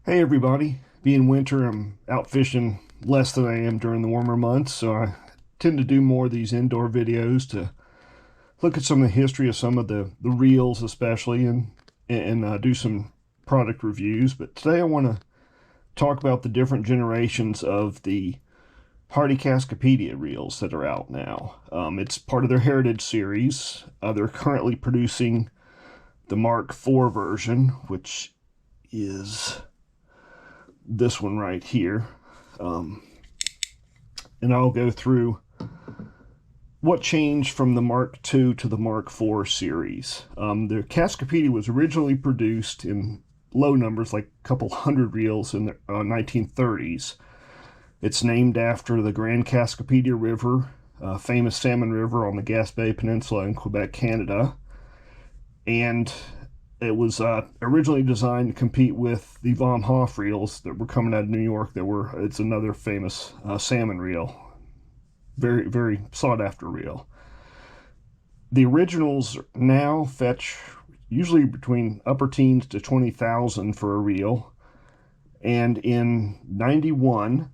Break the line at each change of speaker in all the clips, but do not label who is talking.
Hey everybody, being winter, I'm out fishing less than I am during the warmer months, so I tend to do more of these indoor videos to look at some of the history of some of the reels especially and do some product reviews. But today I want to talk about the different generations of the Hardy Cascapedia reels that are out now. It's part of their Heritage series. They're currently producing the Mark IV version, which is this one right here. And I'll go through what changed from the Mark II to the Mark IV series. The Cascapedia was originally produced in low numbers, like a couple hundred reels in the 1930s. It's named after the Grand Cascapedia River, a famous salmon river on the Gaspé Peninsula in Quebec, Canada. And it was originally designed to compete with the Vom Hoff reels that were coming out of New York. It's another famous salmon reel, very, very sought after reel. The originals now fetch usually between upper teens to 20,000 for a reel. And in 91,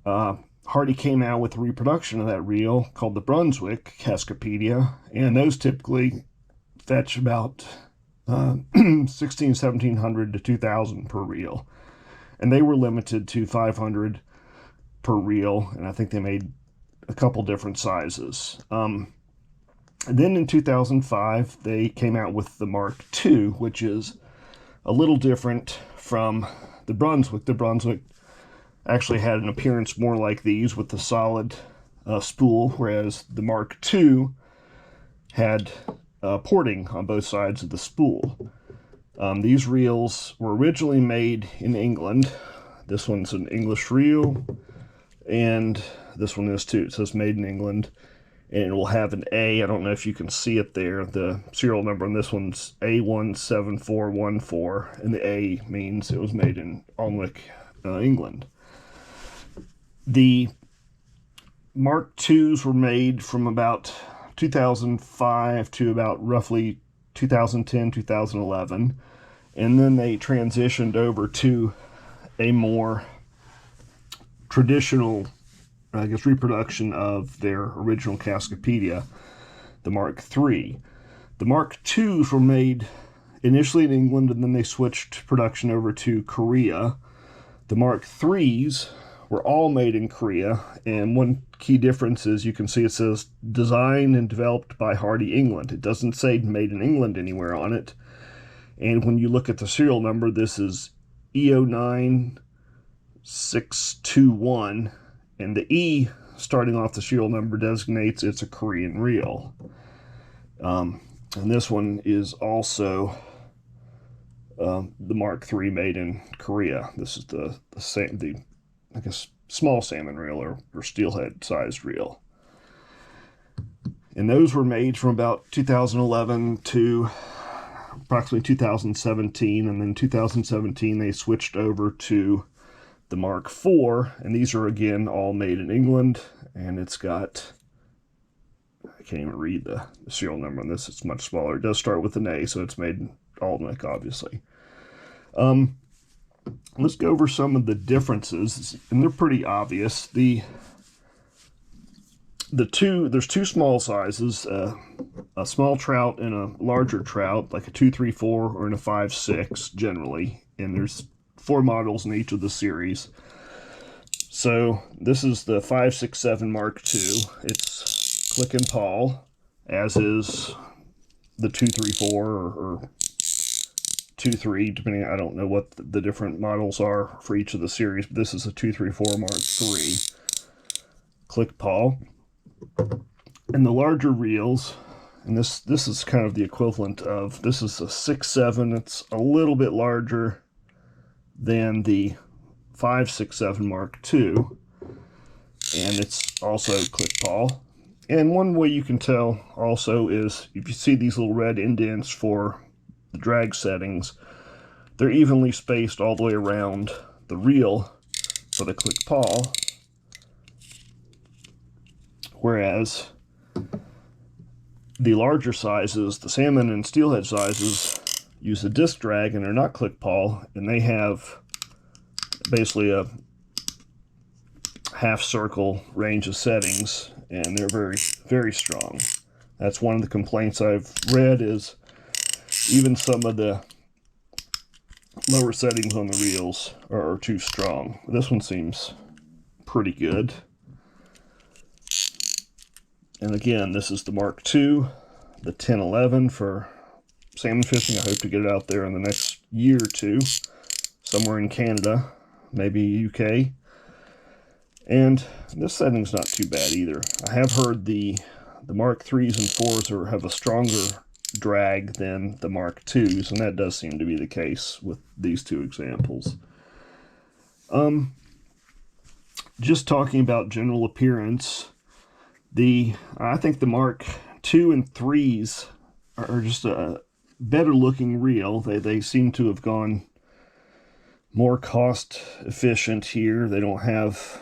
Hardy came out with a reproduction of that reel called the Brunswick Cascapedia, and those typically fetch about 1700 to 2000 per reel, and they were limited to 500 per reel, and I think they made a couple different sizes. And then in 2005 they came out with the Mark II, which is a little different from the Brunswick. The Brunswick actually had an appearance more like these with the solid spool, whereas the Mark II had porting on both sides of the spool. These reels were originally made in England. This one's an English reel, and this one is too. It says made in England, and it will have an A. I don't know if you can see it there. The serial number on this one's A17414, and the A means it was made in Alnwick, England. The Mark IIs were made from about 2005 to about roughly 2010, 2011, and then they transitioned over to a more traditional, reproduction of their original Cascapedia, the Mark III. The Mark IIs were made initially in England, and then they switched production over to Korea. The Mark IIIs were all made in Korea, and one key difference is you can see it says designed and developed by Hardy, England. It doesn't say made in England anywhere on it. And when you look at the serial number, this is E09621, and the E starting off the serial number designates it's a Korean reel. And this one is also the Mark III made in Korea. This is the small salmon reel or steelhead sized reel. And those were made from about 2011 to approximately 2017. And then 2017, they switched over to the Mark IV. And these are, again, all made in England. And it's got, I can't even read the serial number on this. It's much smaller. It does start with an A, so it's made in Alnwick, obviously. Let's go over some of the differences, and they're pretty obvious. There's two small sizes, a small trout and a larger trout, like a 234 or in a 5.6 generally, and there's 4 models in each of the series. So this is the 5.67 Mark II. It's Click and Paul, as is the 234 or 2.3, depending, I don't know what the different models are for each of the series, but this is a 234 Mark III. Click Paul. And the larger reels, and this is kind of the equivalent of, this is a 6.7. It's a little bit larger than the 5.67 Mark II, and it's also Click Paul. And one way you can tell also is if you see these little red indents for the drag settings, they're evenly spaced all the way around the reel for the Click Paul, whereas the larger sizes, the salmon and steelhead sizes, use a disc drag and they're not Click Paul, and they have basically a half circle range of settings, and they're very, very strong. That's one of the complaints I've read, is even some of the lower settings on the reels are too strong. This one seems pretty good. And again, this is the Mark II, the 1011 for salmon fishing. I hope to get it out there in the next year or two, somewhere in Canada, maybe UK. And this setting's not too bad either. I have heard the Mark IIIs and 4s have a stronger drag than the Mark IIs, and that does seem to be the case with these two examples. Just talking about general appearance, I think the Mark II and 3s are just a better looking reel. They seem to have gone more cost efficient here. They don't have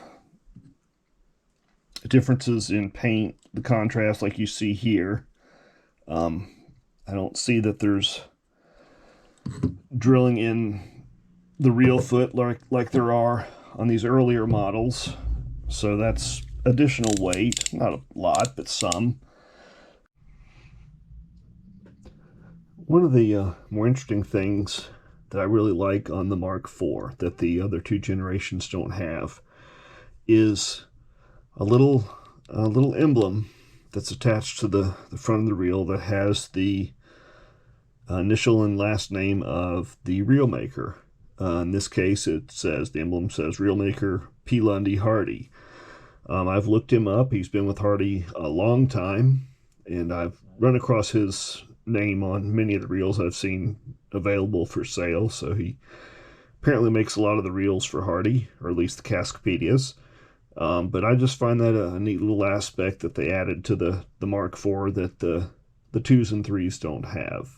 differences in paint, the contrast like you see here. I don't see that there's drilling in the reel foot like there are on these earlier models. So that's additional weight, not a lot, but some. One of the more interesting things that I really like on the Mark IV that the other two generations don't have is a little emblem that's attached to the front of the reel that has the initial and last name of the reel maker. In this case, the emblem says Reel Maker P. Lundy Hardy. I've looked him up. He's been with Hardy a long time, and I've run across his name on many of the reels I've seen available for sale. So he apparently makes a lot of the reels for Hardy, or at least the Cascapedias. But I just find that a neat little aspect that they added to the Mark IV that the 2s and 3s don't have.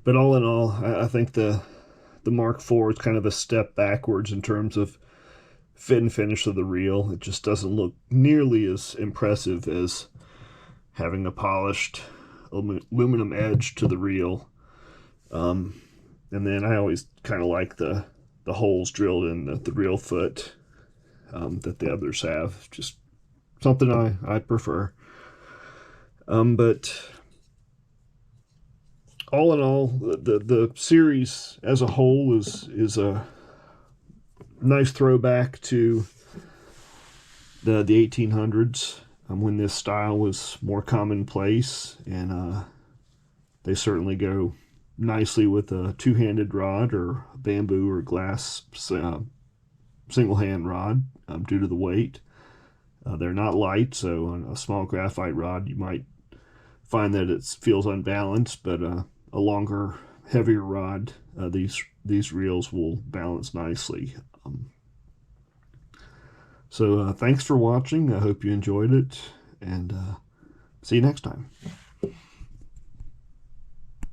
But all in all, I think the Mark IV is kind of a step backwards in terms of fit and finish of the reel. It just doesn't look nearly as impressive as having a polished aluminum edge to the reel. And then I always kind of like the holes drilled in the reel foot that the others have. Just something I prefer. But all in all, the series as a whole is a nice throwback to the 1800s, when this style was more commonplace, and they certainly go nicely with a two-handed rod or bamboo or glass single-hand rod due to the weight. They're not light, so on a small graphite rod you might find that it feels unbalanced, but a longer, heavier rod, these reels will balance nicely. So thanks for watching. I hope you enjoyed it, and see you next time.